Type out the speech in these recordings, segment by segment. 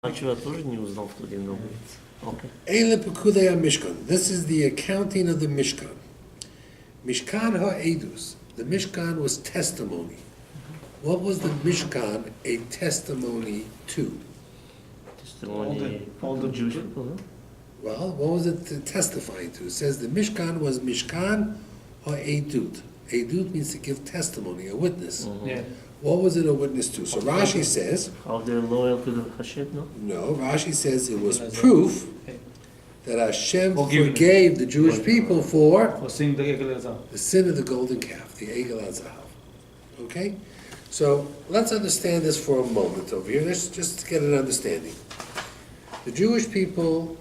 тоже не узнал, кто где находится. Okay. This is the accounting of the Mishkan. Mishkan ha'edus. The Mishkan was testimony. What was the Mishkan a testimony to? Testimony all the Jewish people, no? Well, what was it testifying to? It says the Mishkan was Mishkan ha'edut. Edut means to give testimony, a witness. Mm-hmm. Yeah. What was it a witness to? So Rashi says, How they're loyal to the Hashem, no? no, Rashi says it was proof that Hashem forgave the Jewish people for Or sing the Egel Azar. the sin of the golden calf, the Egel HaZahav. Okay? So let's understand this for a moment over here. Let's just get an understanding. The Jewish people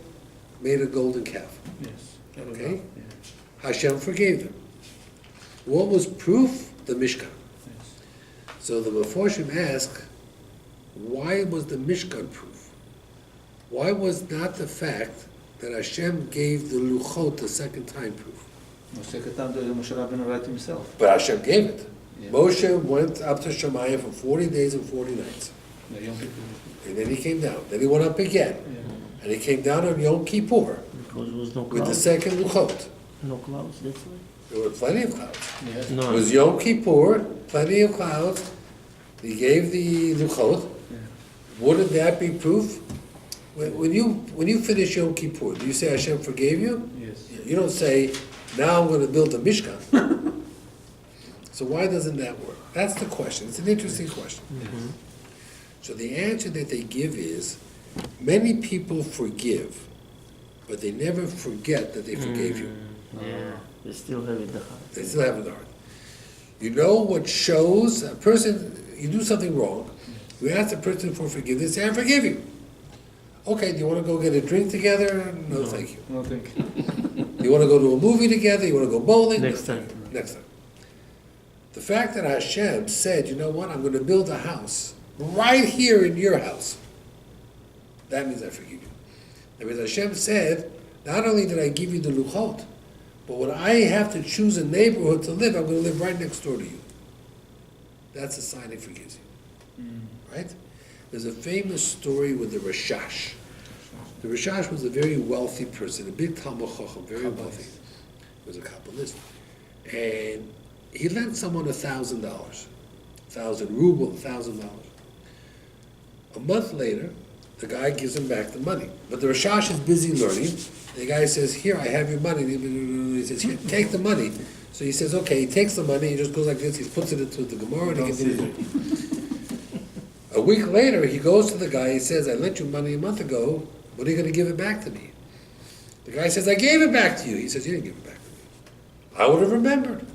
made a golden calf. Yes. Okay? Yeah. Hashem forgave them. What was proof? The Mishkan. Yes. So the Meforshim ask, why was the Mishkan proof? Why was not the fact that Hashem gave the Luchot the second time proof? Moshe time the Moshe Rabbeinu write himself. But Hashem gave it. Yeah. Moshe went up to Shemayim for 40 days and 40 nights. The young people. And then he came down. Then he went up again. Yeah. And he came down on Yom Kippur Because there was no with the clouds. second Luchot. No clouds, that's why. There were plenty of clouds. Yes. It No. was Yom Kippur, plenty of clouds. He gave the Luchot. Yeah. Wouldn't that be proof? When you finish Yom Kippur, do you say Hashem forgave you? Yes. You don't say, now I'm going to build a Mishkan. So why doesn't that work? That's the question. It's an interesting question. Mm-hmm. So the answer that they give is, many people forgive, but they never forget that they forgave you. Yeah, they still have it in the heart. They still have it in the heart. You know what shows a person, you do something wrong, you ask the person for forgiveness, say, I forgive you. Okay, do you want to go get a drink together? No, thank you. No, thank you. You want to go to a movie together? You want to go bowling? Next No, time. thank you. Next time. The fact that Hashem said, you know what, I'm going to build a house right here in your house, that means I forgive you. That means Hashem said, not only did I give you the Luchot, but when I have to choose a neighborhood to live, I'm going to live right next door to you. That's a sign He forgives you. Right? There's a famous story with the Rashash. The Rashash was a very wealthy person, a big Talmud Chacham, very wealthy. He was a Kabbalist. And he lent someone $1,000, 1,000 ruble, $1,000. A month later, the guy gives him back the money. But the Rashash is busy learning. The guy says, here, I have your money. He says, here, take the money. So he says, okay, he takes the money, he just goes like this, he puts it into the Gemara, and he continues reading. A week later, he goes to the guy, he says, I lent you money a month ago, when are you going to give it back to me? The guy says, I gave it back to you. He says, you didn't give it back to me. I would have remembered.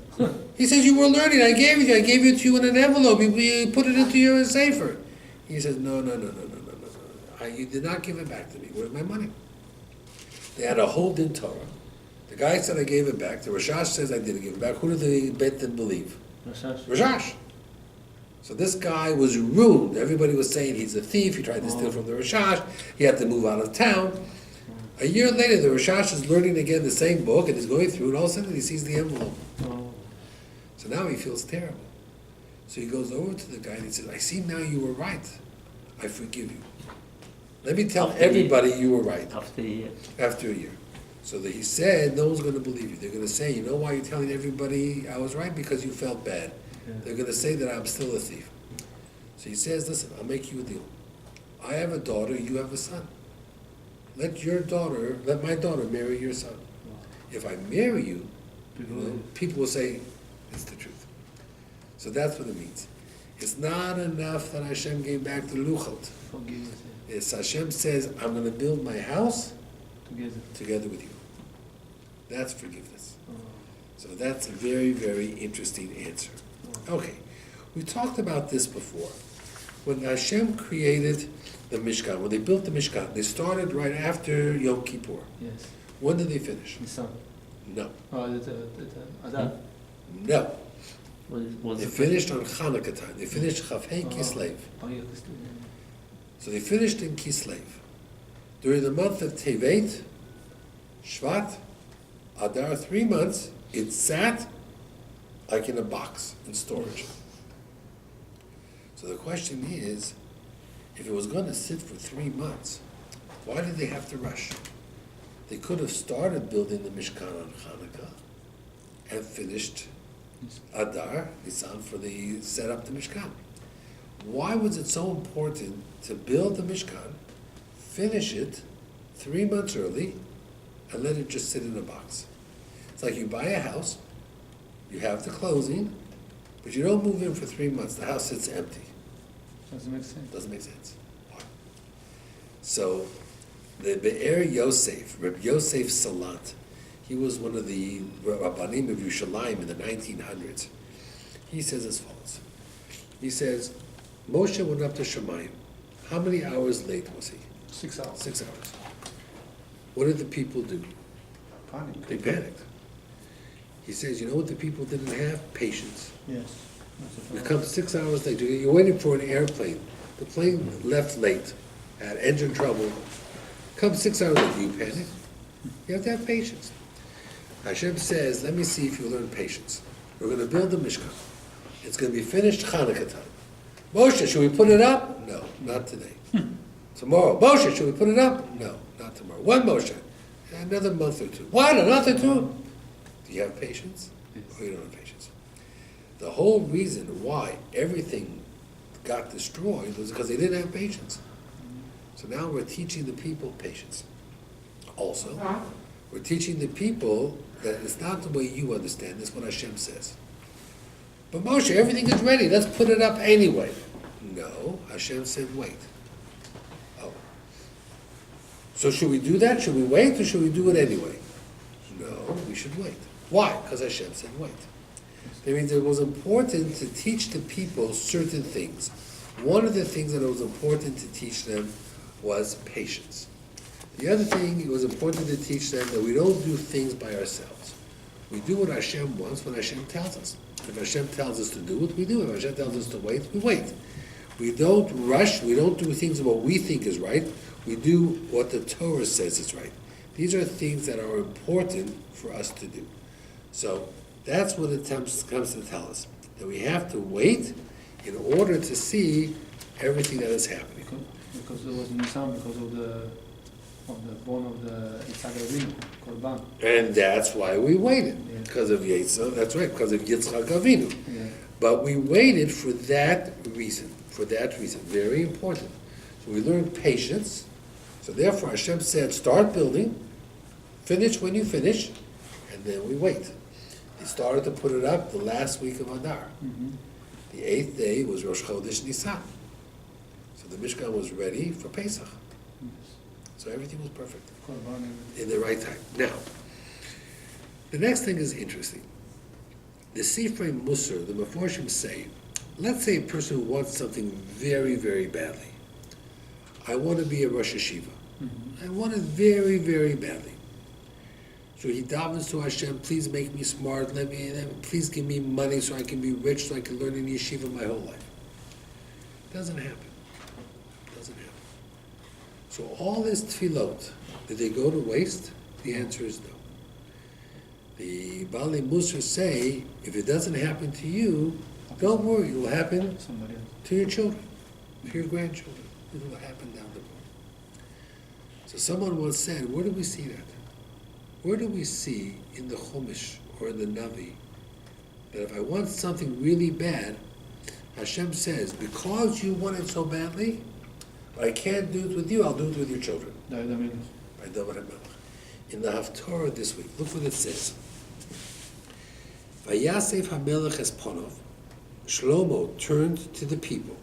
He says, you were learning, I gave it to you in an envelope, you put it into your safer. He says, no. You did not give it back to me. Where's my money? They had a whole din Torah. The guy said, I gave it back. The Rashash says, I didn't give it back. Who did the Bet Din believe? Rashash. So this guy was ruined. Everybody was saying he's a thief. He tried to steal from the Rashash. He had to move out of town. A year later, the Rashash is learning again the same book, and he's going through it. All of a sudden, he sees the envelope. So now he feels terrible. So he goes over to the guy and he says, I see now you were right. I forgive you. Let me tell everybody you were right. After a year. After a year. So that he said, no one's going to believe you. They're going to say, you know why you're telling everybody I was right? Because you felt bad. Yeah. They're going to say that I'm still a thief. So he says, listen, I'll make you a deal. I have a daughter, you have a son. Let my daughter marry your son. If I marry you, people will say, it's the truth. So that's what it means. It's not enough that Hashem gave back the Luchot. It's Hashem says, I'm going to build my house together with you. That's forgiveness. So that's a very, very interesting answer. Okay, we talked about this before. When Hashem created the Mishkan, when they built the Mishkan, they started right after Yom Kippur. Yes. When did they finish? Nisan. No. Adar. No. Was They it finished on Hanukkah time. They finished Chavhei Kislev. So they finished in Kislev. During the month of Tevet, Shvat, Adar, 3 months, it sat like in a box in storage. So the question is, if it was going to sit for 3 months, why did they have to rush? They could have started building the Mishkan on Hanukkah and finished Adar, Nisan, for the set up the Mishkan. Why was it so important to build the Mishkan, finish it 3 months early, and let it just sit in a box? It's like you buy a house, you have the closing, but you don't move in for 3 months. The house sits empty. Doesn't make sense. Doesn't make sense. Why? So, the Be'er Yosef, Reb Yosef Salant, he was one of the Rabbanim of Yerushalayim in the 1900s. He says as follows. He says, Moshe went up to Shemayim. How many hours late was he? 6 hours. 6 hours. What did the people do? Panic. They panicked. He says, you know what the people didn't have? Patience. Yes. You come 6 hours late. You're waiting for an airplane. The plane left late, had engine trouble. Come 6 hours late. Do you panic? You have to have patience. Hashem says, let me see if you learn patience. We're going to build the Mishkan. It's going to be finished Hanukkah time. Moshe, should we put it up? No, not today. Tomorrow. Moshe, should we put it up? No, not tomorrow. When, Moshe? Another month or two. What? Another 2? Do you have patience? Or you don't have patience? The whole reason why everything got destroyed was because they didn't have patience. So now we're teaching the people patience. Also, we're teaching the people that it's not the way you understand, it's what Hashem says. But Moshe, everything is ready, let's put it up anyway. No, Hashem said wait. Oh. So should we do that? Should we wait or should we do it anyway? No, we should wait. Why? Because Hashem said wait. That means it was important to teach the people certain things. One of the things that it was important to teach them was patience. The other thing, it was important to teach them that we don't do things by ourselves. We do what Hashem wants when Hashem tells us. If Hashem tells us to do it, we do it. If Hashem tells us to wait, we wait. We don't rush, we don't do things what we think is right. We do what the Torah says is right. These are things that are important for us to do. So that's what it comes to tell us, that we have to wait in order to see everything that is happening. Because there was Nisan, because of the bone of the Yitzhak Avinu, Korban. And that's why we waited, Yeah. because of Yitzhak, that's right, because of Yitzchak Avinu. Yeah. But we waited for that reason, very important. So we learned patience. So therefore Hashem said, start building, finish when you finish, and then we wait. He started to put it up the last week of Adar. Mm-hmm. The 8th day was Rosh Chodesh Nisan. So the Mishkan was ready for Pesach. Yes. So everything was perfect Korban and in the right time. Now, the next thing is interesting. The Ephraim Musar, the Meforshim say, let's say a person who wants something very, very badly. I want to be a Rosh Hashiva. I want it very, very badly. So he davens to Hashem, please make me smart, please give me money so I can be rich, so I can learn in yeshiva my whole life. Doesn't happen. So all this tefillot, did they go to waste? The answer is no. The Bali Musar say, if it doesn't happen to you, don't worry, it will happen somebody else. to your children, to your grandchildren. It will happen down the road. So someone once said, where do we see that? Where do we see in the Chumash or in the Navi that if I want something really bad, Hashem says, because you want it so badly, but I can't do it with you, I'll do it with your children. David HaMelech. By David HaMelech. In the Haftorah this week, look what it says. Vayasef HaMelech es Ponov, Shlomo turned to the people.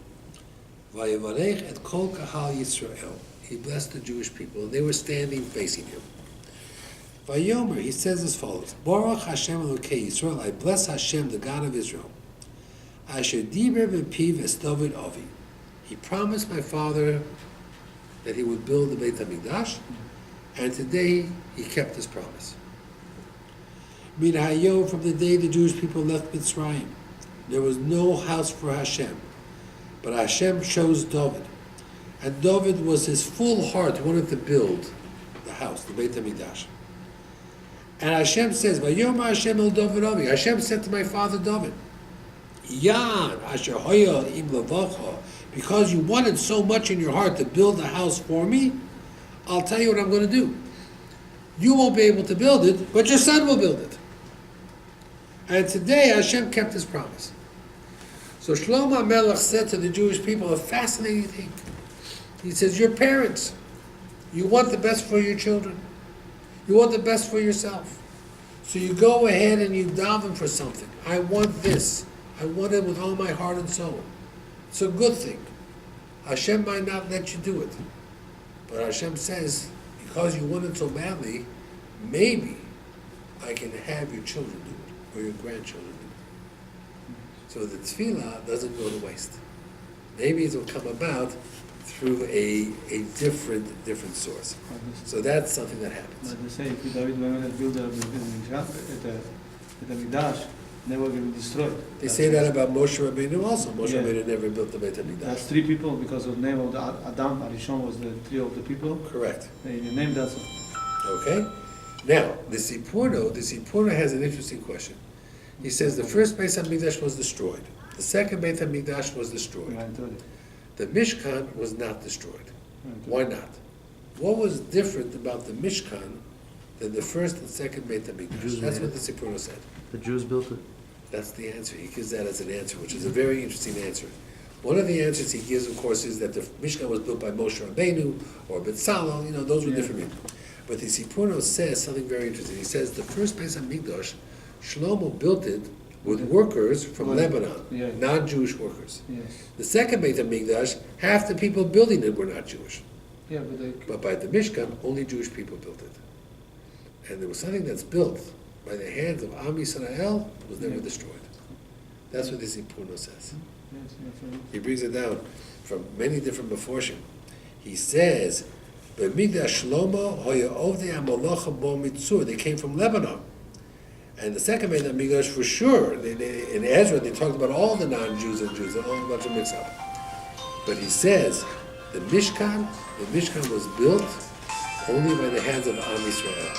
Vayavarech et kol kahal Yisrael. He blessed the Jewish people, and they were standing facing him. Vayomer, he says as follows, Baruch Hashem Elokei Yisrael, I bless Hashem, the God of Israel. Asher diber b'piv es David Avi. He promised my father that he would build the Beit HaMikdash, and today he kept his promise. Min hayom, from the day the Jewish people left Mitzrayim, there was no house for Hashem, but Hashem chose David, and David was his full heart wanted to build the house, the Beit HaMikdash. And Hashem says, Vayom Hashem el David Avi. Hashem said to my father David, Yan asher hoya im levacha because you wanted so much in your heart to build a house for me, I'll tell you what I'm going to do. You won't be able to build it, but your son will build it. And today Hashem kept his promise. So Shlomo Melech said to the Jewish people a fascinating thing. He says, your parents, you want the best for your children. You want the best for yourself. So you go ahead and you daven for something. I want this. I want it with all my heart and soul. It's a good thing. Hashem might not let you do it. But Hashem says, because you want it so badly, maybe I can have your children do it, or your grandchildren do it. So the tefillah doesn't go to waste. Maybe it will come about through a different source. So that's something that happens. But they say if David wanted to build the Mikdash, never will be destroyed. They say that about Moshe Rabbeinu also. Moshe Rabbeinu never built the Beit HaMikdash. That's three people because of the name of the Adam, Arishon was the three of the people. Correct. They named that. Okay? Now, the Sipurno has an interesting question. He says the first Beit HaMikdash was destroyed. The second Beit HaMikdash was destroyed. The Mishkan was not destroyed. Why not? What was different about the Mishkan than the first and second Beit HaMikdash? That's what the Sipurno said. The Jews built it. That's the answer. He gives that as an answer, which is a very interesting answer. One of the answers he gives, of course, is that the Mishkan was built by Moshe Rabbeinu or Betzalel. Those were different people. But the Sipurno says something very interesting. He says the first Beit HaMikdash, Shlomo built it with workers from Lebanon, non-Jewish workers. Yes. The second Beit HaMikdash, half the people building it were not Jewish. Yeah, But by the Mishkan, only Jewish people built it. And there was something that's built by the hands of Am Yisrael was never destroyed. That's what the Sipurno says. He brings it down from many different Meforshim. He says, "B'mikdash Shlomo hoya ovdei hamolocha bo mitzur." They came from Lebanon, and the second Beit HaMikdash for sure. In Ezra, they talked about all the non-Jews and Jews, a whole bunch of mix-up. But he says the Mishkan was built only by the hands of Am Yisrael.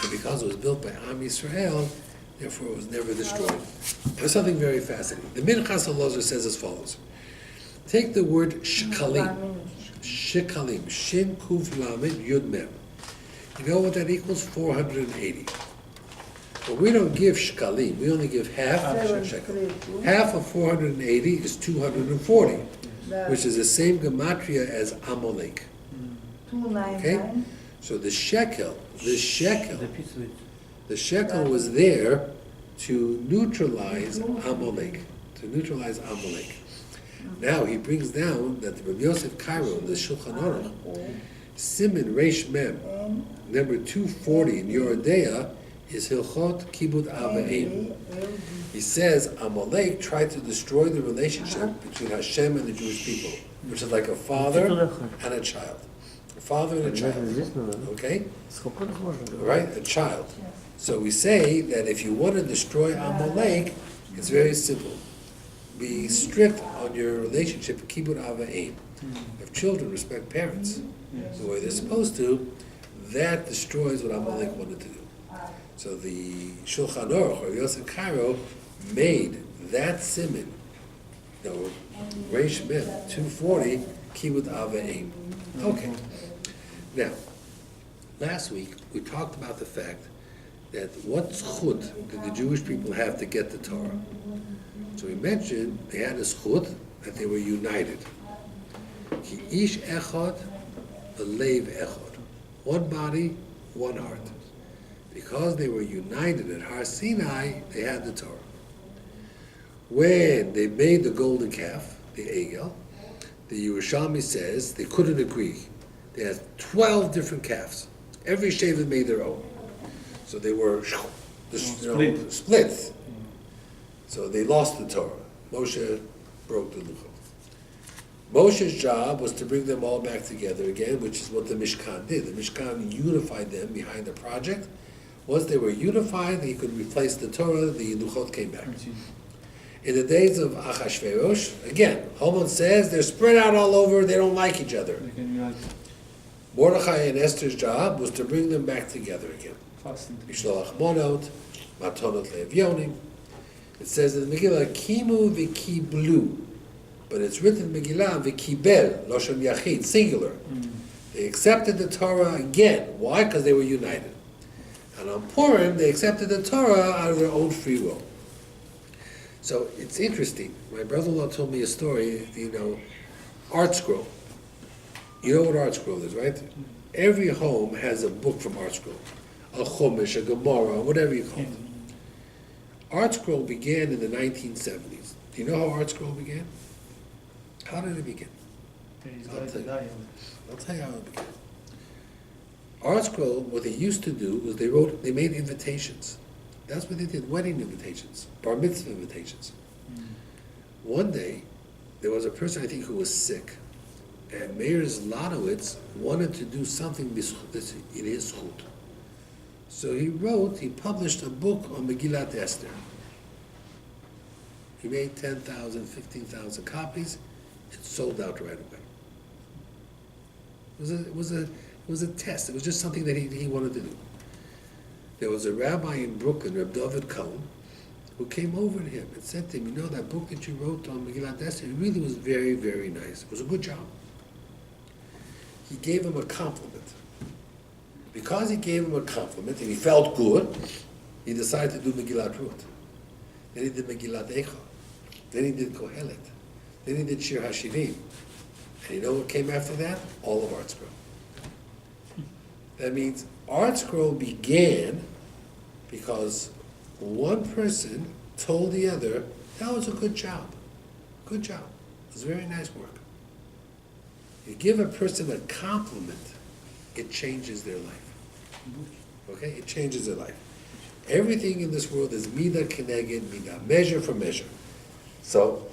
And because it was built by Am Yisrael, therefore it was never destroyed. There's something very fascinating. The Minchas HaLozer says as follows. Take the word shekalim. Shekalim. Shin Kuf Lamed Yud Mem. You know what that equals? 480. But we don't give shekalim. We only give half of shekel. Half of 480 is 240, which is the same gematria as Amalek. 299. Okay? So the shekel was there to neutralize Amalek. Now he brings down that the Rabbi Yosef Cairo, the Shulchan Aruch, Siman Reish Mem, number 240 in Yoredeya, is Hilchot Kibud Avim. He says Amalek tried to destroy the relationship between Hashem and the Jewish people, which is like a father and a child. A father and a child. Okay? Right? A child. So we say that if you want to destroy Amalek, it's very simple. Be strict on your relationship, Kibud Avim. If children respect parents the way they're supposed to, that destroys what Amalek wanted to do. So the Shulchan Aruch, or Yosef Cairo, made that siman, Reish Mem, 240, Kibud Avim. Okay. Now, last week we talked about the fact that what zchut did the Jewish people have to get the Torah? So we mentioned they had a zchut that they were united. Ki ish echad, v'leiv echad. One body, one heart. Because they were united at Har Sinai, they had the Torah. When they made the golden calf, the Egel, the Yerushalmi says they couldn't agree. They had 12 different calves. Every shaven made their own. So they were split. So they lost the Torah. Moshe broke the Luchot. Moshe's job was to bring them all back together again, which is what the Mishkan did. The Mishkan unified them behind the project. Once they were unified, he could replace the Torah, the Luchot came back. In the days of Achashverosh, again, Haman says they're spread out all over, they don't like each other. Mordechai and Esther's job was to bring them back together again. Mishloach monot, matonot le'evyonim. It says in the Megillah, Kimu v'kiblu, but it's written in Megillah, v'kibel, Lashon Yachid, singular. They accepted the Torah again. Why? Because they were united. And on Purim, they accepted the Torah out of their own free will. So it's interesting. My brother-in-law told me a story, Art Scroll. You know what Art Scroll is, right? Every home has a book from Art Scroll. A Chumash, a Gemara, whatever you call it. Art Scroll began in the 1970s. Do you know how Art Scroll began? How did it begin? I'll tell you how it began. Art Scroll, what they used to do was they made invitations. That's what they did, wedding invitations, bar mitzvah invitations. One day, there was a person, I think, who was sick, and Meir Zlotowitz wanted to do something in his zchut. So he published a book on Megillat Esther. He made 10,000, 15,000 copies. It sold out right away. It was a test. It was just something that he wanted to do. There was a rabbi in Brooklyn, Reb David Cohen, who came over to him and said to him, that book that you wrote on Megillat Esther, it really was very, very nice. It was a good job. He gave him a compliment. Because he gave him a compliment and he felt good, he decided to do Megillat Ruth. Then he did Megillat Eicha. Then he did Kohelet. Then he did Shir HaShirim. And you know what came after that? All of Art Scroll. That means Art Scroll began because one person told the other, that was a good job. Good job. It was very nice work. You give a person a compliment, it changes their life. Okay? It changes their life. Everything in this world is midah keneged midah, measure for measure. So,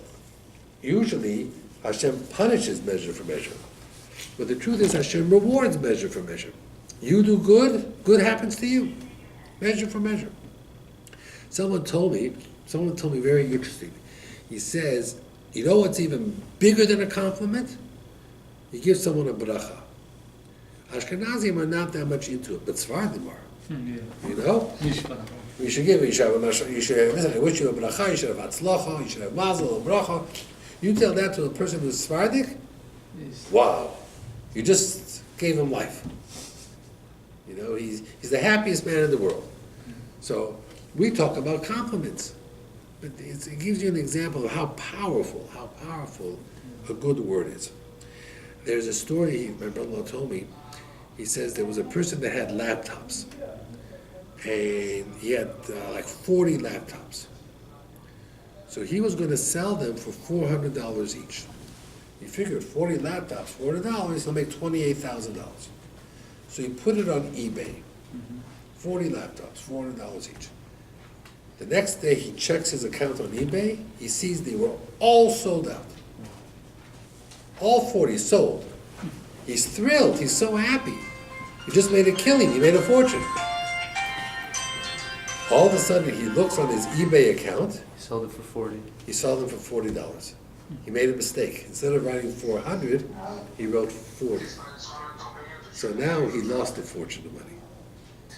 usually, Hashem punishes measure for measure. But the truth is, Hashem rewards measure for measure. You do good, good happens to you. Measure for measure. Someone told me very interesting. He says, you know what's even bigger than a compliment? You give someone a bracha. Ashkenazim are not that much into it, but Sephardim are. You know? You should give it. Listen, I wish you a bracha, you should have atzlacha, you should have mazel, a bracha. You tell that to a person who's Sephardic, wow, you just gave him life. He's the happiest man in the world. So we talk about compliments, but it gives you an example of how powerful a good word is. There's a story my brother-in-law told me. He says there was a person that had laptops, and he had like 40 laptops. So he was going to sell them for $400 each. He figured 40 laptops, $400, he'll make $28,000. So he put it on eBay. 40 laptops, $400 each. The next day he checks his account on eBay, he sees they were all sold out. All 40 sold. He's thrilled, he's so happy. He just made a killing, he made a fortune. All of a sudden he looks on his eBay account. He sold it for 40. He sold them for $40. He made a mistake. Instead of writing 400, he wrote 40. So now he lost a fortune of money.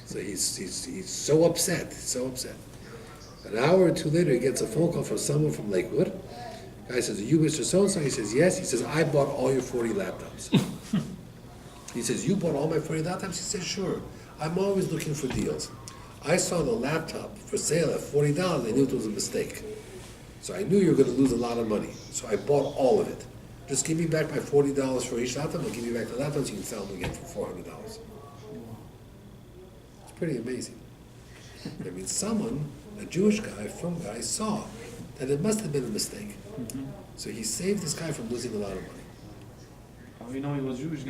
So he's so upset, An hour or two later, he gets a phone call from someone from Lakewood. The guy says, are you Mr. So-and-so? He says, yes. He says, I bought all your 40 laptops. He says, you bought all my 40 laptops? He says, sure. I'm always looking for deals. I saw the laptop for sale at $40. I knew it was a mistake. So I knew you were going to lose a lot of money. So I bought all of it. Just give me back my $40 for each laptop. I'll give you back the laptops. You can sell them again for $400. It's pretty amazing. I mean, someone, a Jewish guy, from guy, saw that it must have been a mistake. So he saved this guy from losing a lot of money. How do you know he was Jewish?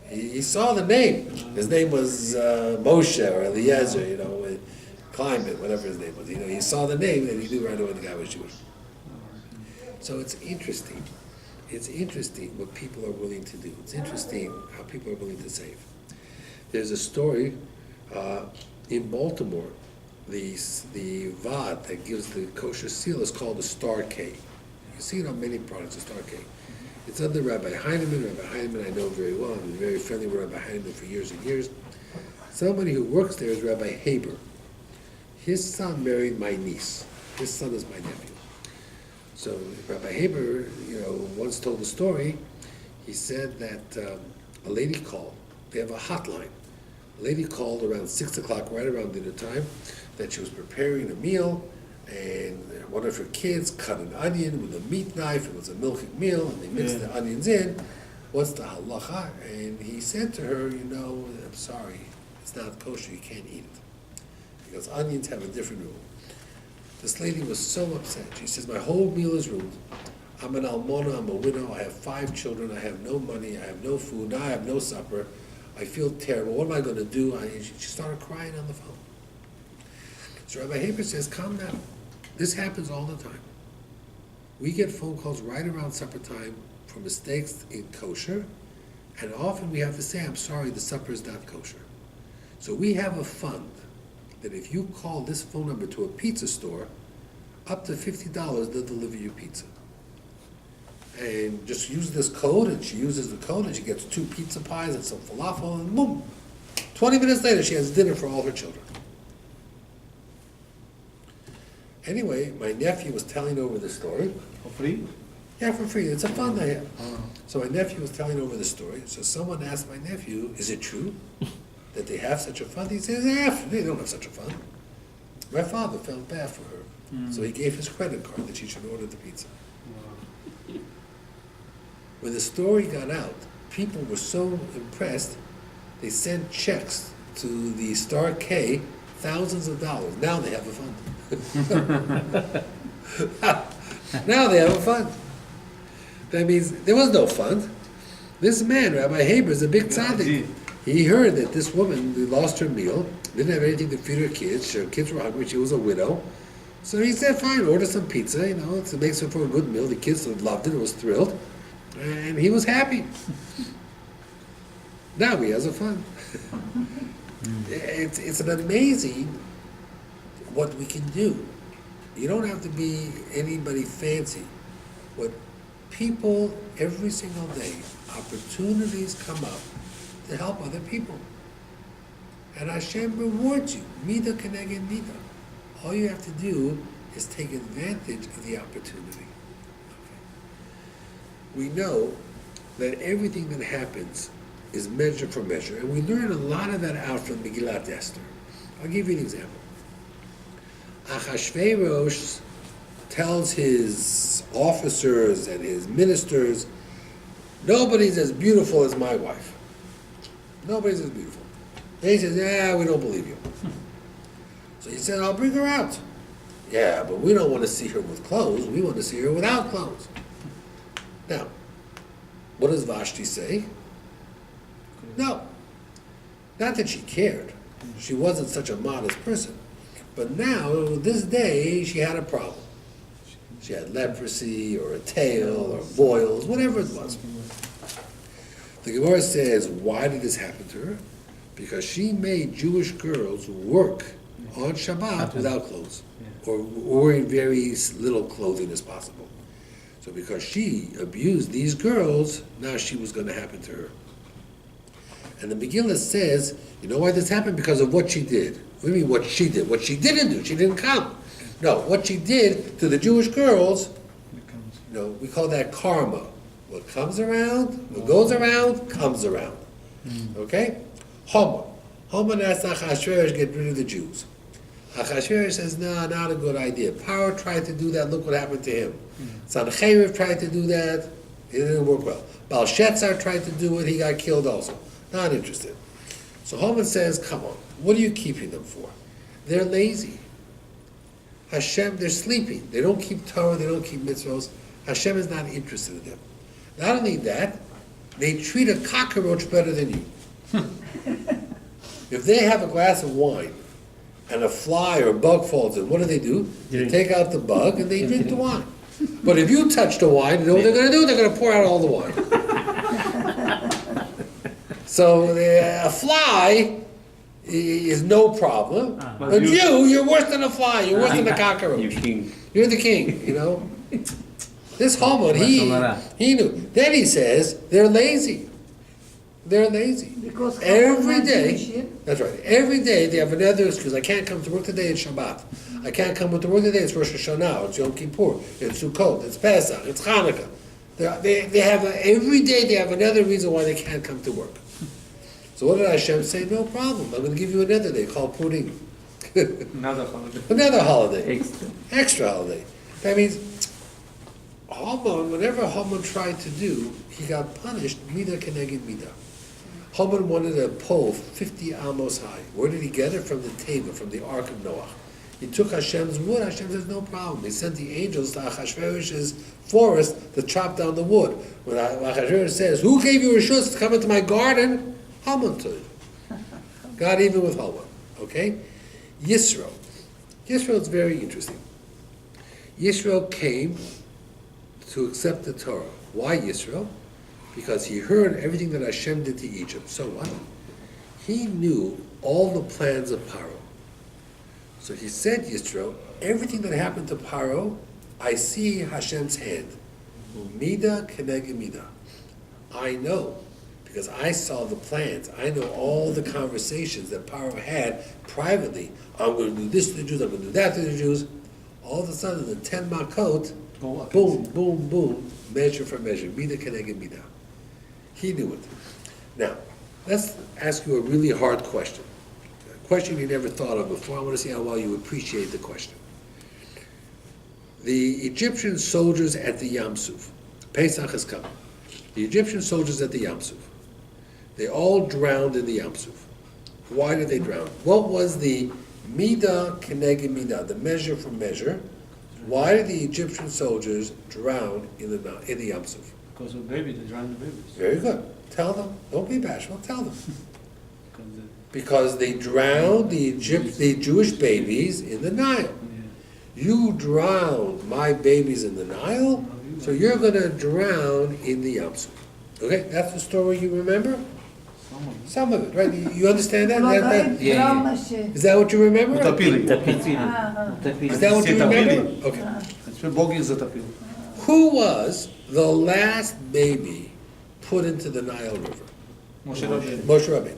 He saw the name. His name was Moshe or Eliezer, Climate, whatever his name was. He saw the name and he knew right away the guy was Jewish. So it's interesting. It's interesting what people are willing to do. It's interesting how people are willing to save. There's a story in Baltimore. The VAD that gives the kosher seal is called the Star K. You see it on many products, the Star K. It's under Rabbi Heinemann. Rabbi Heinemann I know very well. I've been very friendly with Rabbi Heinemann for years and years. Somebody who works there is Rabbi Haber. His son married my niece. His son is my nephew. So Rabbi Haber, once told a story. He said that a lady called. They have a hotline. A lady called around 6 o'clock, right around dinner time, that she was preparing a meal, and one of her kids cut an onion with a meat knife. It was a milking meal, and they mixed the onions in. What's the halacha? And he said to her, I'm sorry, it's not kosher, you can't eat it. Because onions have a different rule. This lady was so upset. She says, my whole meal is ruined. I'm an almona, I'm a widow, I have 5 children, I have no money, I have no food, now I have no supper. I feel terrible, what am I going to do? She started crying on the phone. So Rabbi Haber says, calm down. This happens all the time. We get phone calls right around supper time for mistakes in kosher, and often we have to say, I'm sorry, the supper is not kosher. So we have a fund that if you call this phone number to a pizza store, up to $50, they'll deliver you pizza. And just use this code, and she uses the code, and she gets 2 pizza pies and some falafel, and boom, 20 minutes later she has dinner for all her children. Anyway, my nephew was telling over the story. For free? Yeah, for free. It's a fund I have. So my nephew was telling over the story. So someone asked my nephew, is it true that they have such a fund? He says, yeah, they don't have such a fund. My father felt bad for her. So he gave his credit card that she should order the pizza. When the story got out, people were so impressed, they sent checks to the Star K, thousands of dollars. Now they have a fund. Now they have a fund. That means there was no fund. This man, Rabbi Haber, is a big tzaddik. He heard that this woman lost her meal, didn't have anything to feed her kids were hungry, she was a widow. So he said, fine, order some pizza, it makes her for a good meal. The kids loved it, was thrilled. And he was happy. Now he has a fund. It's an amazing what we can do. You don't have to be anybody fancy. What people, every single day, opportunities come up to help other people. And Hashem rewards you. Mida keneged mida. All you have to do is take advantage of the opportunity. We know that everything that happens is measure for measure, and we learn a lot of that out from Megillat Esther. I'll give you an example. Achashverosh tells his officers and his ministers, nobody's as beautiful as my wife. Nobody's as beautiful. And he says, yeah, we don't believe you. So he said, I'll bring her out. Yeah, but we don't want to see her with clothes. We want to see her without clothes. Now, what does Vashti say? No. Not that she cared. She wasn't such a modest person. But now, this day, she had a problem. She had leprosy, or a tail, or boils, whatever it was. The Gemara says, why did this happen to her? Because she made Jewish girls work on Shabbat without clothes, or wearing very little clothing as possible. So because she abused these girls, now she was going to happen to her. And the Megillah says, you know why this happened? Because of what she did. What do you mean what she did? What she didn't do. She didn't come. No, what she did to the Jewish girls, we call that karma. What comes around, what goes around, comes around. Okay? Haman. Haman asked Achashverosh get rid of the Jews. Achashverosh says, no, not a good idea. Paro tried to do that, look what happened to him. Sancheriv tried to do that, it didn't work well. Belshazzar tried to do it, he got killed also. Not interested. So Haman says, come on, what are you keeping them for? They're lazy. Hashem, they're sleeping. They don't keep Torah, they don't keep mitzvahs. Hashem is not interested in them. Not only that, they treat a cockroach better than you. If they have a glass of wine and a fly or a bug falls in, what do? They take out the bug and they drink the wine. But if you touch the wine, you know what they're going to do? They're going to pour out all the wine. So a fly is no problem. But you're worse than a fly. You're worse than a cockroach. You're the king, This Haman, he knew. Then he says, they're lazy. They're lazy. Because Every not day, Jewish yet. that's right, every day they have another excuse. I can't come to work today, it's Shabbat. I can't come to work today, it's Rosh Hashanah, it's Yom Kippur, it's Sukkot, it's Pesach, it's Hanukkah. They have, every day they have another reason why they can't come to work. So what did Hashem say? No problem, I'm going to give you another day called Purim. Another holiday. Another holiday. Extra. Extra holiday. That means Haman, whatever Haman tried to do, he got punished, Mida Keneged Mida. Haman wanted a pole 50 amos high. Where did he get it? From the table, from the Ark of Noah. He took Hashem's wood. Hashem says, no problem. He sent the angels to Achashverosh's forest to chop down the wood. When Achashverosh says, who gave you reshus to come into my garden? Haman did. Got even with Haman. Okay? Yisro. Yisro is very interesting. Yisro came to accept the Torah. Why Yisro? Because he heard everything that Hashem did to Egypt. So what? He knew all the plans of Paro. So he said, Yisro, everything that happened to Paro, I see Hashem's hand. Mida keneged mida. I know, because I saw the plans. I know all the conversations that Paro had privately. I'm going to do this to the Jews, I'm going to do that to the Jews. All of a sudden, the 10 makot, boom, boom, boom, measure for measure. Mida keneged mida. He knew it. Now, let's ask you a really hard question. A question you never thought of before. I want to see how well you appreciate the question. The Egyptian soldiers at the Yam Suf, Pesach has come. The Egyptian soldiers at the Yam Suf, they all drowned in the Yam Suf. Why did they drown? What was the Mida Keneged Mida, the measure for measure? Why did the Egyptian soldiers drown in the Yam Suf? Because of baby, they drowned the babies. Very good. Tell them. Don't be bashful. Tell them. Because they drowned the Jewish babies in the Nile. You drowned my babies in the Nile, so you're going to drown in the Yam Suf. Okay, that's the story you remember? Some of it, right? You understand that? Is that what you remember? Tapili. Is that what you remember? Okay. Who was the last baby put into the Nile River? Moshe Rabbeinu. Moshe Rabbeinu.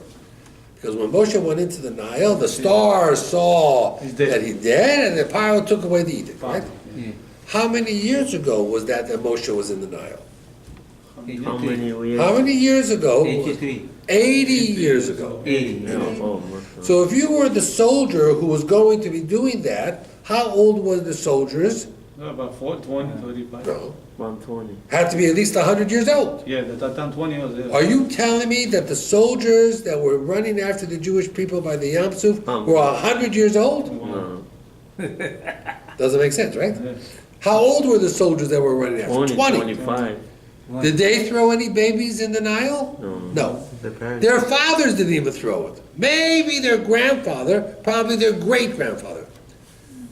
Because when Moshe went into the Nile, the stars saw that he dead, and the Pharaoh took away the edict, right? Yeah. How many years ago was that Moshe was in the Nile? How many years? How many years ago? 83. 80 years ago. 80. Oh, So if you were the soldier who was going to be doing that, how old were the soldiers? About 20, 35. No. 120. Had to be at least 100 years old. Yeah, that time 20 years old. Are you telling me that the soldiers that were running after the Jewish people by the Yam Suf were 100 years old? No. Doesn't make sense, right? Yeah. How old were the soldiers that were running after? Only 20. 25. Did they throw any babies in the Nile? No. The parents. Their fathers didn't even throw it. Maybe their grandfather, probably their great-grandfather.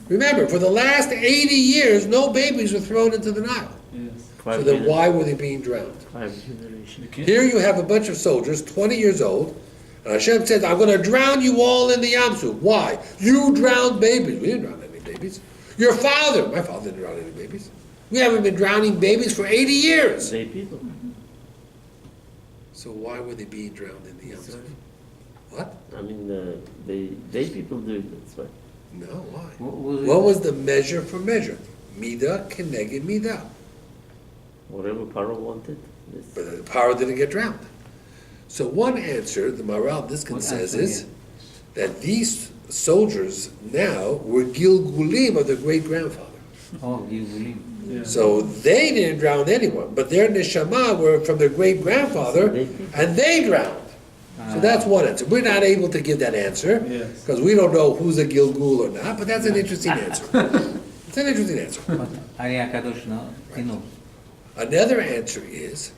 Remember, for the last 80 years, no babies were thrown into the Nile. Yes. So then why were they being drowned? 5 generations. Here you have a bunch of soldiers, 20 years old, and Hashem says, I'm going to drown you all in the Yam Suf. Why? You drowned babies. We didn't drown any babies. Your father, my father didn't drown any babies. We haven't been drowning babies for 80 years. They people. So why were they being drowned in the Yam Suf? What? I mean, they people do it. That's why. No, why? What was the measure for measure? Mida keneged mida. Whatever Paro wanted. Yes. But the Paro didn't get drowned. So one answer, the Maral Diskin says, is that these soldiers now were Gilgulim of their great-grandfather. Oh, Gilgulim. Yeah. So they didn't drown anyone, but their neshama were from their great-grandfather, and they drowned. So that's one answer. We're not able to give that answer, Yes. because we don't know who's a Gilgul or not, but that's an interesting answer. It's an interesting answer. Ari HaKadosh, no. Another answer is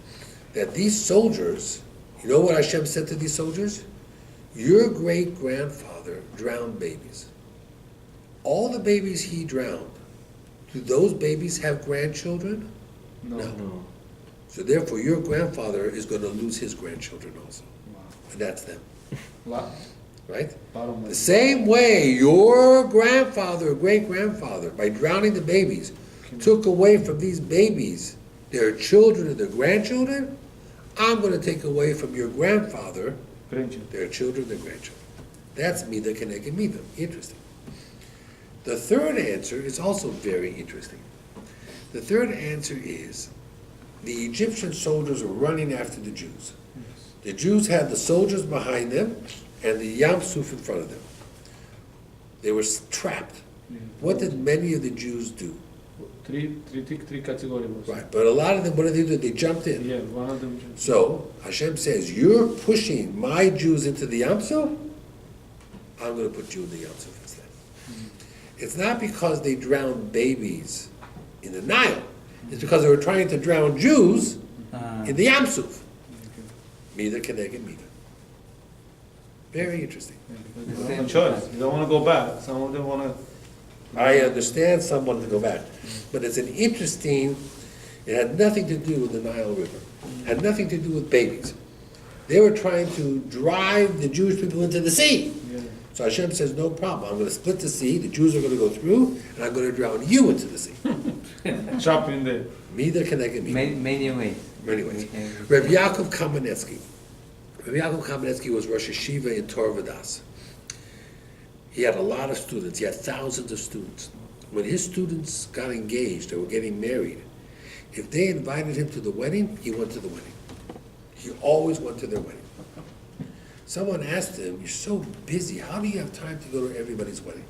that these soldiers, you know what Hashem said to these soldiers? Your great-grandfather drowned babies. All the babies he drowned, do those babies have grandchildren? No. So therefore, your grandfather is going to lose his grandchildren also. Wow. And that's them, Wow. right? Bottom The line. same way your grandfather or great-grandfather, by drowning the babies, took away from these babies their children and their grandchildren, I'm going to take away from your grandfather Grandchildren. their children, their grandchildren. That's Mida Keneged Mida. Interesting. The third answer is also very interesting. The third answer is the Egyptian soldiers were running after the Jews. The Jews had the soldiers behind them and the Yam Suf in front of them. They were trapped. What did many of the Jews do? Three categories. Right, but a lot of them, what did they do? They jumped in. Yeah, one of them. So Hashem says, you're pushing my Jews into the Yam Suf, I'm going to put you in the Yam Suf instead. It's not because they drowned babies in the Nile. It's because they were trying to drown Jews in the Yam Suf. Mida Keneged Mida. Very interesting. They don't have a choice. They don't want to go back. Some of them want to. I understand someone to go back, but it's an interesting, it had nothing to do with the Nile River. It had nothing to do with babies. They were trying to drive the Jewish people into the sea. Yeah. So Hashem says, no problem, I'm going to split the sea, the Jews are going to go through, and I'm going to drown you into the sea. Chop in there. Mida Keneged Mida. Many ways. Many ways. Rabbi Yaakov Kamenetsky. Rabbi Yaakov Kamenetsky was Rosh Hashiva in Torah Vodas. He had a lot of students. He had thousands of students. When his students got engaged or were getting married, if they invited him to the wedding, he went to the wedding. He always went to their wedding. Someone asked him, you're so busy, how do you have time to go to everybody's wedding?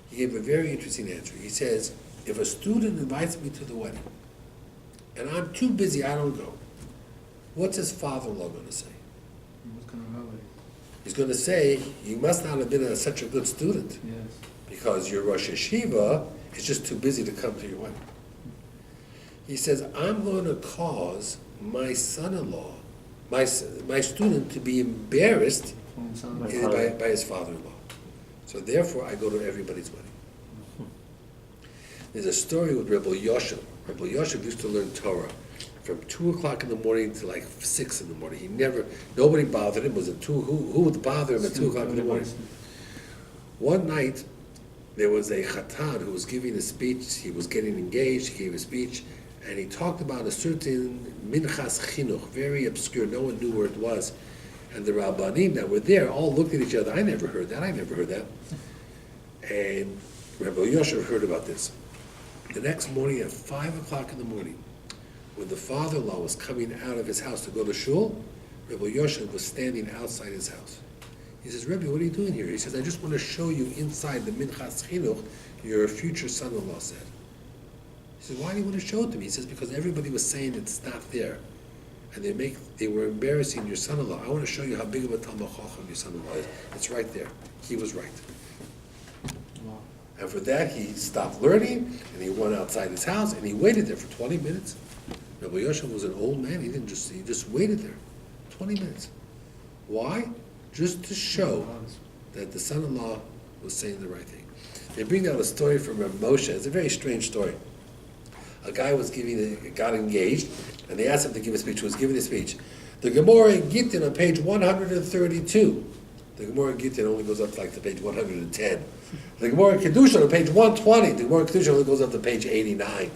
He gave a very interesting answer. He says, if a student invites me to the wedding, and I'm too busy, I don't go, what's his father-in-law going to say? What kind of rabbi? He's going to say, you must not have been such a good student, Yes. because your Rosh Hashiva is just too busy to come to your wedding. He says, I'm going to cause my son-in-law, my student to be embarrassed From some My by his father-in-law. So therefore, I go to everybody's wedding. There's a story with Rebbe Yoshev. Rebbe Yoshev used to learn Torah from 2 o'clock in the morning to like 6 in the morning. Nobody bothered him. Was it who would bother him at 2 o'clock in the morning? One night, there was a chatan who was giving a speech. He was getting engaged. He gave a speech, and he talked about a certain minchas chinuch, very obscure. No one knew where it was. And the rabbanim that were there all looked at each other. I never heard that. And Rebbe Yoshev heard about this. The next morning at 5 o'clock in the morning, when the father-in-law was coming out of his house to go to shul, Rebbe Yoshev was standing outside his house. He says, Rebbe, what are you doing here? He says, I just want to show you inside the minchas chinuch your future son-in-law said. He says, why do you want to show it to me? He says, because everybody was saying it's not there. And they were embarrassing your son-in-law. I want to show you how big of a Talmid Chacham your son-in-law is. It's right there. He was right. Wow. And for that, he stopped learning, and he went outside his house, and he waited there for 20 minutes. Rabbi Yoshev was an old man. He just waited there, 20 minutes. Why? Just to show that the son-in-law was saying the right thing. They bring down a story from Rav Moshe. It's a very strange story. A guy got engaged, and they asked him to give a speech. He was giving a speech. The Gemara in Gittin on page 132. The Gemara in Gittin only goes up to page 110. The Gemara in Kedusha on page 120. The Gemara in Kedusha only goes up to page 89.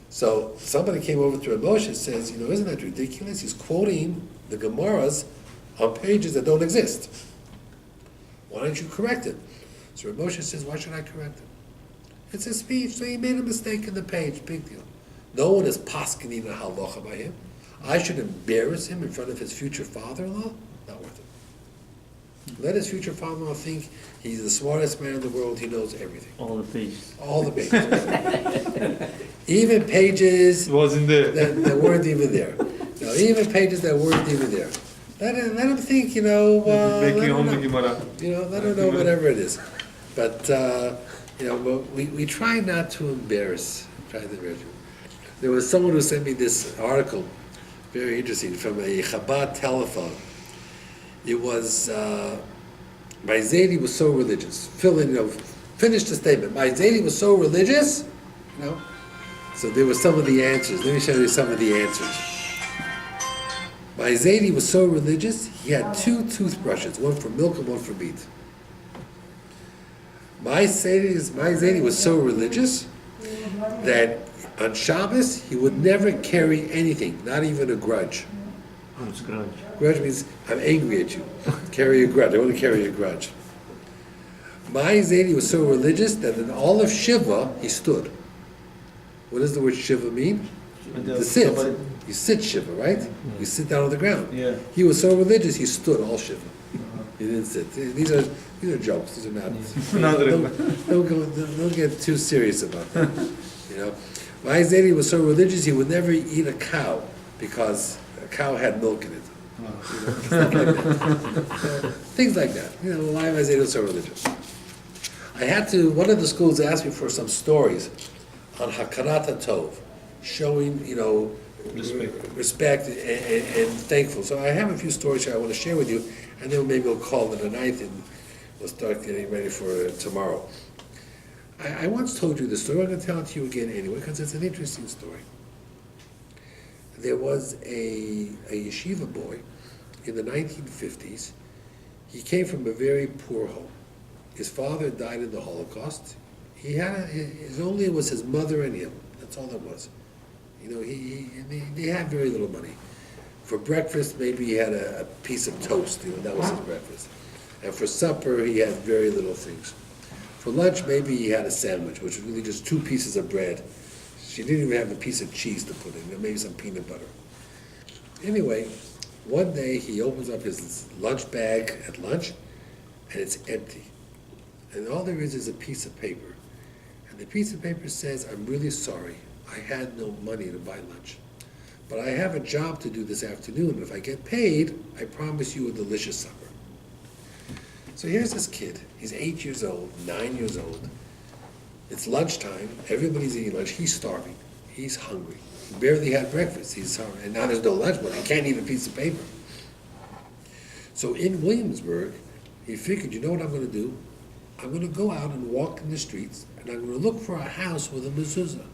So somebody came over to Rav Moshe and says, isn't that ridiculous? He's quoting the Gemaras on pages that don't exist. Why don't you correct it? So Rav Moshe says, why should I correct it? It's a speech, so he made a mistake in the page, big deal. No one is paskening a halacha by him. I should embarrass him in front of his future father-in-law? Not worth it. Let his future father-in-law think he's the smartest man in the world, he knows everything. All the pages. All the pages. Even pages Wasn't there. that weren't even there. No, even pages that weren't even there. Let him think, let him know whatever it is. But, we try not to embarrass. There was someone who sent me this article, very interesting, from a Chabad telephone. It was, my Zaidi was so religious. Finish the statement. My Zaidi was so religious, So there were some of the answers. Let me show you some of the answers. My Zaidi was so religious, he had 2 toothbrushes, one for milk and one for meat. My Zaidi was so religious that on Shabbos he would never carry anything, not even a grudge. It's grunge. Grudge means I'm angry at you. Carry a grudge. I want to carry a grudge. My Zedi was so religious that in all of Shiva, he stood. What does the word Shiva mean? To sit. You sit Shiva, right? You sit down on the ground. Yeah. He was so religious, he stood all Shiva. He didn't sit. These are jokes. These are not. Don't get too serious about that. You know, my Zedi was so religious he would never eat a cow because a cow had milk in it. You know, things like that. You know, why my Zedi was so religious. I had to. One of the schools asked me for some stories on Hakarat Tov, showing respect and thankful. So I have a few stories here I want to share with you, and then maybe we'll call it a night and we'll start getting ready for tomorrow. I once told you this story. I'm going to tell it to you again anyway because it's an interesting story. There was a yeshiva boy in the 1950s. He came from a very poor home. His father died in the Holocaust. He had it was his mother and him. That's all it was. You know, they had very little money. For breakfast, maybe he had a piece of toast. You know, that was his breakfast. And for supper, he had very little things. For lunch, maybe he had a sandwich, which was really just 2 pieces of bread. She didn't even have a piece of cheese to put in, maybe some peanut butter. Anyway, one day he opens up his lunch bag at lunch, and it's empty. And all there is a piece of paper. And the piece of paper says, "I'm really sorry. I had no money to buy lunch. But I have a job to do this afternoon, and if I get paid, I promise you a delicious supper." So here's this kid. He's 8 years old, 9 years old. It's lunchtime. Everybody's eating lunch. He's starving. He's hungry. He barely had breakfast. He's hungry. And now there's no lunch, but he can't eat a piece of paper. So in Williamsburg, he figured, you know what I'm going to do? I'm going to go out and walk in the streets, and I'm going to look for a house with a mezuzah.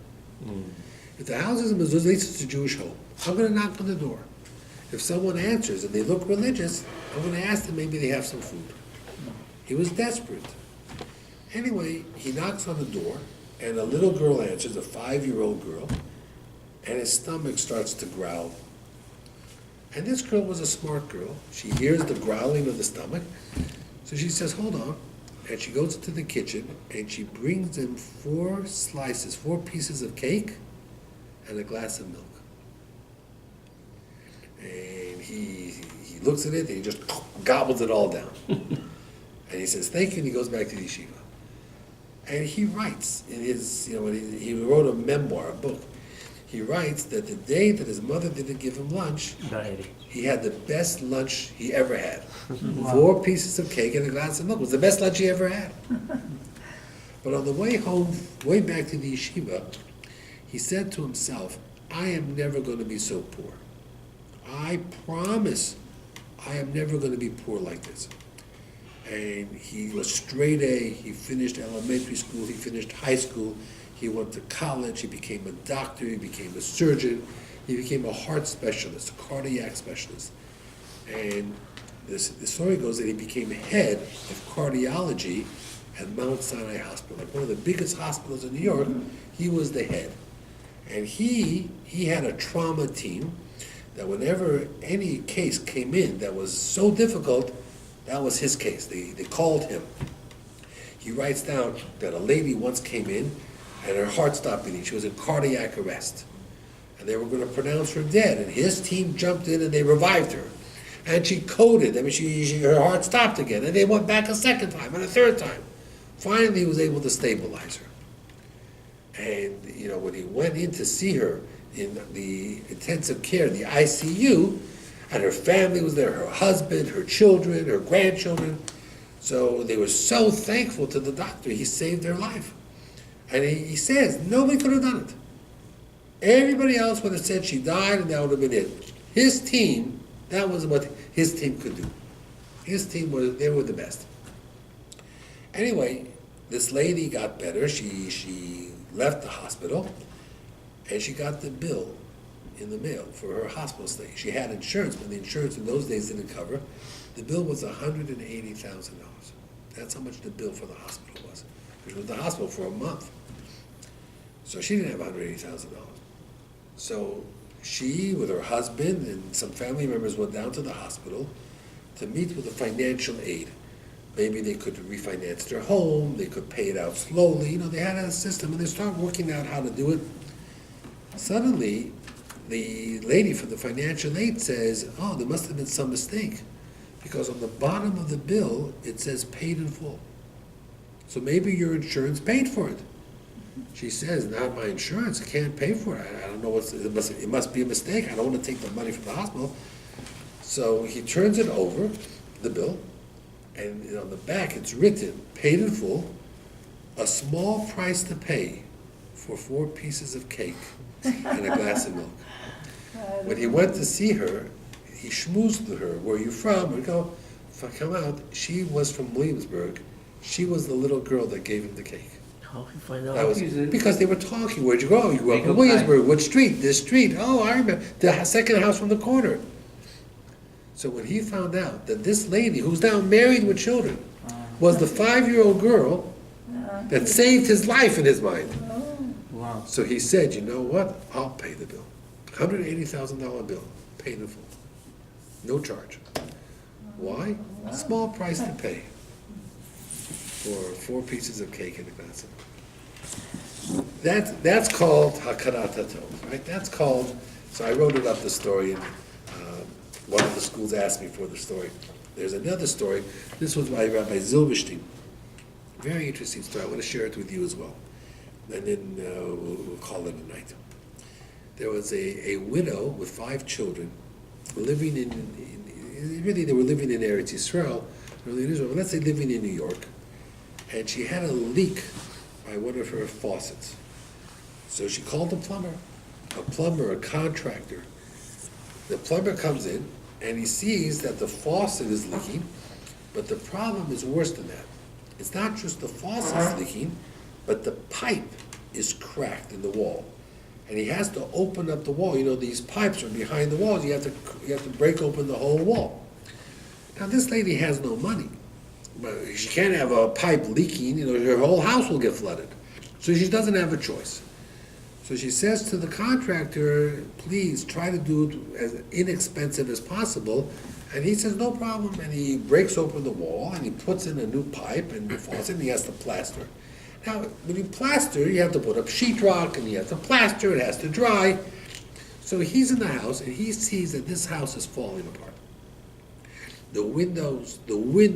If the house is a mezuzah, at least it's a Jewish home. I'm going to knock on the door. If someone answers and they look religious, I'm going to ask them maybe they have some food. He was desperate. Anyway, he knocks on the door, and a little girl answers, a 5-year-old girl, and his stomach starts to growl. And this girl was a smart girl. She hears the growling of the stomach, so she says, "Hold on." And she goes into the kitchen, and she brings him 4 pieces of cake, and a glass of milk. And he looks at it, and he just gobbles it all down. And he says, "Thank you," and he goes back to the yeshiva. And he writes in his, he wrote a memoir, a book. He writes that the day that his mother didn't give him lunch, Diary. he had the best lunch he ever had. 4 pieces of cake and a glass of milk. It was the best lunch he ever had. But on the way home, way back to the yeshiva, he said to himself, "I am never going to be so poor. I promise I am never going to be poor like this." And he was straight A. He finished elementary school. He finished high school. He went to college. He became a doctor. He became a surgeon. He became a heart specialist, a cardiac specialist. And the story goes that he became head of cardiology at Mount Sinai Hospital, like one of the biggest hospitals in New York. He was the head. And he had a trauma team that whenever any case came in that was so difficult, that was his case. They called him. He writes down that a lady once came in and her heart stopped beating. She was in cardiac arrest. And they were going to pronounce her dead. And his team jumped in and they revived her. And she coded. I mean, her heart stopped again. And they went back a second time and a third time. Finally, he was able to stabilize her. And, when he went in to see her in the intensive care, the ICU, and her family was there, her husband, her children, her grandchildren. So they were so thankful to the doctor. He saved their life. And he says, nobody could have done it. Everybody else would have said she died and that would have been it. His team, that was what his team could do. His team, they were the best. Anyway, this lady got better. She left the hospital and she got the bill in the mail for her hospital stay. She had insurance, but the insurance in those days didn't cover. The bill was $180,000. That's how much the bill for the hospital was. She was at the hospital for a month. So she didn't have $180,000. So she, with her husband and some family members, went down to the hospital to meet with a financial aid. Maybe they could refinance their home, they could pay it out slowly, they had a system, and they started working out how to do it. Suddenly, the lady from the financial aid says, oh, there must have been some mistake, because on the bottom of the bill, it says paid in full. So maybe your insurance paid for it. She says, not my insurance, I can't pay for it. I don't know it must be a mistake. I don't want to take the money from the hospital. So he turns it over, the bill, and on the back it's written, paid in full, a small price to pay for 4 pieces of cake and a glass of milk. When he went to see her, he schmoozed with her, where are you from? And go, if I come out, she was from Williamsburg. She was the little girl that gave him the cake. How he find out? That was because they were talking. Where'd you go? You grew up in Williamsburg. What street? This street. Oh, I remember. The second house from the corner. So when he found out that this lady, who's now married with children, was the 5-year-old girl that saved his life in his mind. Wow. So he said, you know what? I'll pay the bill. $180,000 bill, paid in full. No charge. Why? Small price to pay for 4 pieces of cake and a glass of milk. That's called Hakarat HaTov, right? That's called, so I wrote it up, the story, and one of the schools asked me for the story. There's another story. This was by Rabbi Zilberstein. Very interesting story. I want to share it with you as well. And then we'll call it a night. There was a widow with 5 children living really they were living in Eretz Yisrael, really in Israel, but let's say living in New York. And she had a leak by one of her faucets. So she called a plumber, a contractor. The plumber comes in and he sees that the faucet is leaking, but the problem is worse than that. It's not just the faucet's leaking, but the pipe is cracked in the wall. And he has to open up the wall. These pipes are behind the walls. You have to break open the whole wall. Now this lady has no money. She can't have a pipe leaking, her whole house will get flooded. So she doesn't have a choice. So she says to the contractor, please try to do it as inexpensive as possible. And he says, no problem. And he breaks open the wall and he puts in a new pipe and the faucet and he has to plaster. Now, when you plaster, you have to put up sheetrock and you have to plaster, it has to dry. So he's in the house and he sees that this house is falling apart. The wind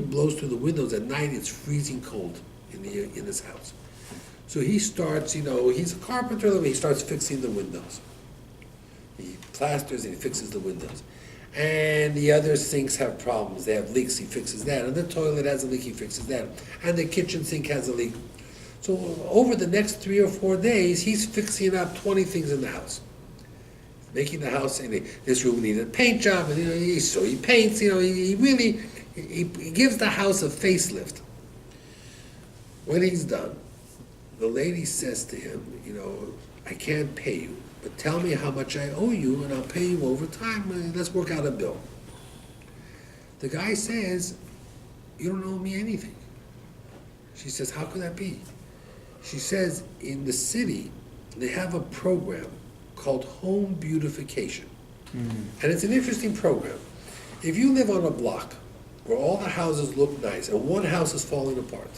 blows through the windows at night, it's freezing cold in this house. So he starts, he's a carpenter, he starts fixing the windows. He plasters and he fixes the windows. And the other sinks have problems, they have leaks, he fixes that. And the toilet has a leak, he fixes that. And the kitchen sink has a leak. So over the next 3 or 4 days, he's fixing up 20 things in the house. Making the house, and this room needs a paint job, and so he paints, he gives the house a facelift. When he's done, the lady says to him, I can't pay you, but tell me how much I owe you, and I'll pay you over time, let's work out a bill. The guy says, you don't owe me anything. She says, how could that be? She says, in the city, they have a program called home beautification. And it's an interesting program. If you live on a block where all the houses look nice and one house is falling apart,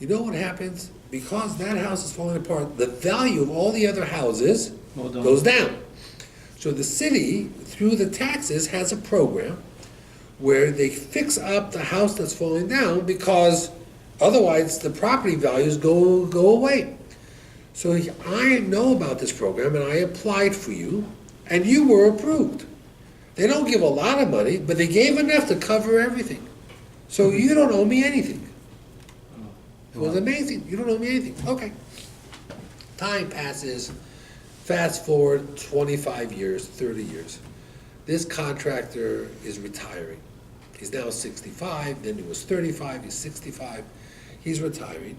you know what happens? Because that house is falling apart, the value of all the other houses goes down. So the city, through the taxes, has a program where they fix up the house that's falling down because otherwise the property values go away. So I know about this program and I applied for you and you were approved. They don't give a lot of money, but they gave enough to cover everything. So you don't owe me anything. It was amazing. You don't owe me anything. Okay. Time passes. Fast forward 25 years, 30 years. This contractor is retiring. He's now 65, then he was 35, he's 65. He's retiring.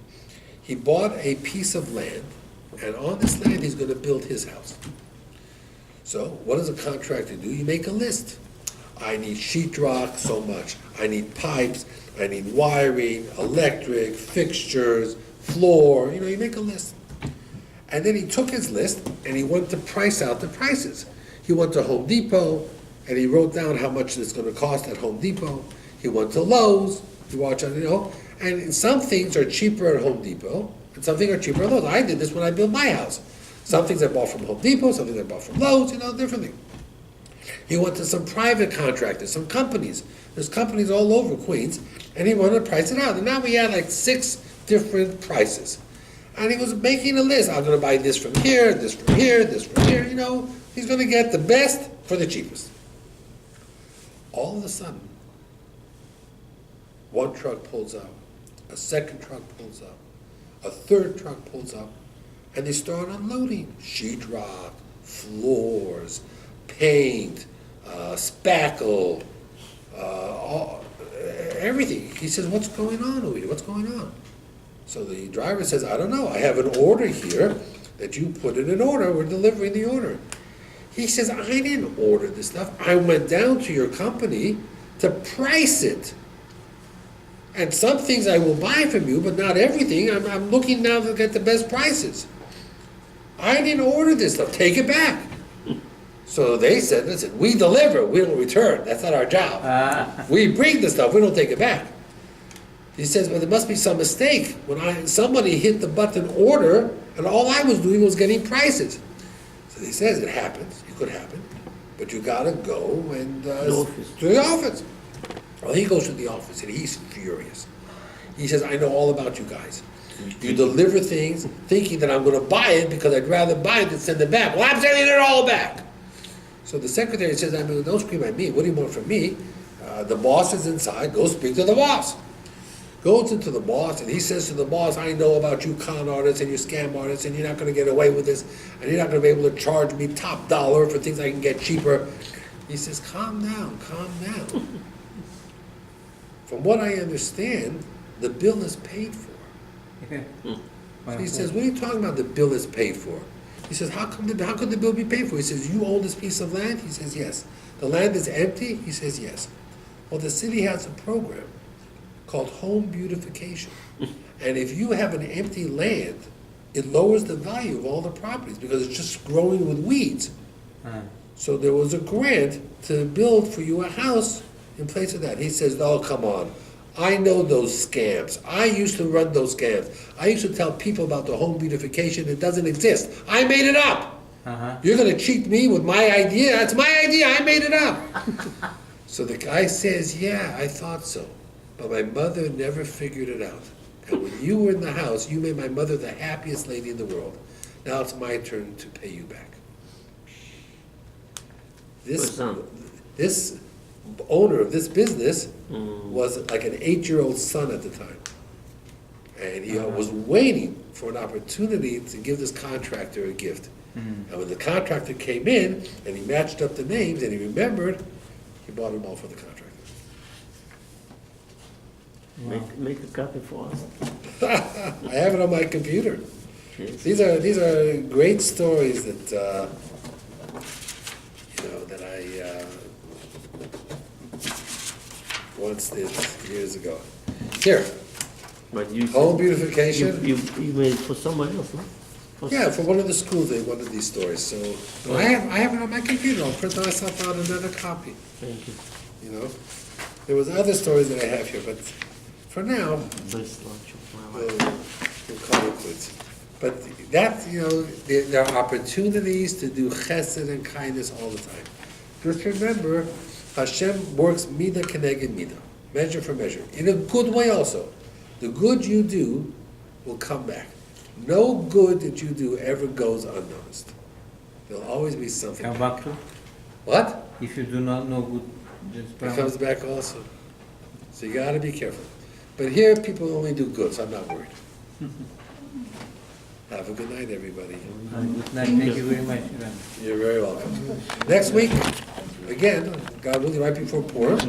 He bought a piece of land, and on this land he's going to build his house. So what does a contractor do? You make a list. I need sheetrock, so much. I need pipes, I need wiring, electric, fixtures, floor. You make a list. And then he took his list and he went to price out the prices. He went to Home Depot and he wrote down how much it's gonna cost at Home Depot. He went to Lowe's, he watched, and some things are cheaper at Home Depot and some things are cheaper at Lowe's. I did this when I built my house. Some things I bought from Home Depot, some things I bought from Lowe's, different things. He went to some private contractors, some companies. There's companies all over Queens, and he wanted to price it out. And now we had like 6 different prices. And he was making a list. I'm gonna buy this from here, this from here, this from here, He's gonna get the best for the cheapest. All of a sudden, one truck pulls up, a second truck pulls up, a third truck pulls up, and they start unloading sheetrock, floors, paint, spackle, everything. He says, what's going on over here? What's going on? So the driver says, I don't know. I have an order here that you put in an order. We're delivering the order. He says, I didn't order this stuff. I went down to your company to price it. And some things I will buy from you, but not everything. I'm looking now to get the best prices. I didn't order this stuff. Take it back. So they said, listen, we deliver, we don't return. That's not our job. We bring the stuff, we don't take it back. He says, but there must be some mistake. When somebody hit the button order, and all I was doing was getting prices. So he says, it happens, it could happen, but you gotta go and to the office. Well, he goes to the office and he's furious. He says, I know all about you guys. You deliver things thinking that I'm gonna buy it because I'd rather buy it than send it back. Well, I'm sending it all back. So the secretary says, don't scream at me. What do you want from me? The boss is inside. Go speak to the boss. Goes into the boss, and he says to the boss, I know about you con artists and you scam artists, and you're not going to get away with this, and you're not going to be able to charge me top dollar for things I can get cheaper. He says, calm down, calm down. From what I understand, the bill is paid for. He says, what are you talking about the bill is paid for? He says, how could the bill be paid for? He says, you own this piece of land? He says, yes. The land is empty? He says, yes. Well, the city has a program called home beautification. And if you have an empty land, it lowers the value of all the properties because it's just growing with weeds. So there was a grant to build for you a house in place of that. He says, oh, come on. I know those scams. I used to run those scams. I used to tell people about the home beautification. It doesn't exist. I made it up. You're going to cheat me with my idea? That's my idea. I made it up. So the guy says, yeah, I thought so. But my mother never figured it out. And when you were in the house, you made my mother the happiest lady in the world. Now it's my turn to pay you back. This owner of this business was like an 8-year-old son at the time. And he was waiting for an opportunity to give this contractor a gift. And when the contractor came in and he matched up the names and he remembered, he bought them all for the contractor. Wow. Make a copy for us. I have it on my computer. Yes. These are great stories that that I once did years ago. Here, But you home said beautification. you made it for somebody else, no? Yeah, for one of the schools they wanted these stories. So I have it on my computer. I'll print myself out another copy. Thank you. There was other stories that I have here, but for now, Best lunch of my we'll life. call it quits. But that, there are opportunities to do chesed and kindness all the time. Just remember, Hashem works mida keneged mida, measure for measure, in a good way also. The good you do will come back. No good that you do ever goes unnoticed. There'll always be something. Come back to? What? If you do not know good, It comes back also. So you gotta be careful. But here, people only do good, so I'm not worried. Have a good night, everybody. Good night. Thank you very much, Ram. You're very welcome. Next week, again, God willing, right before Purim.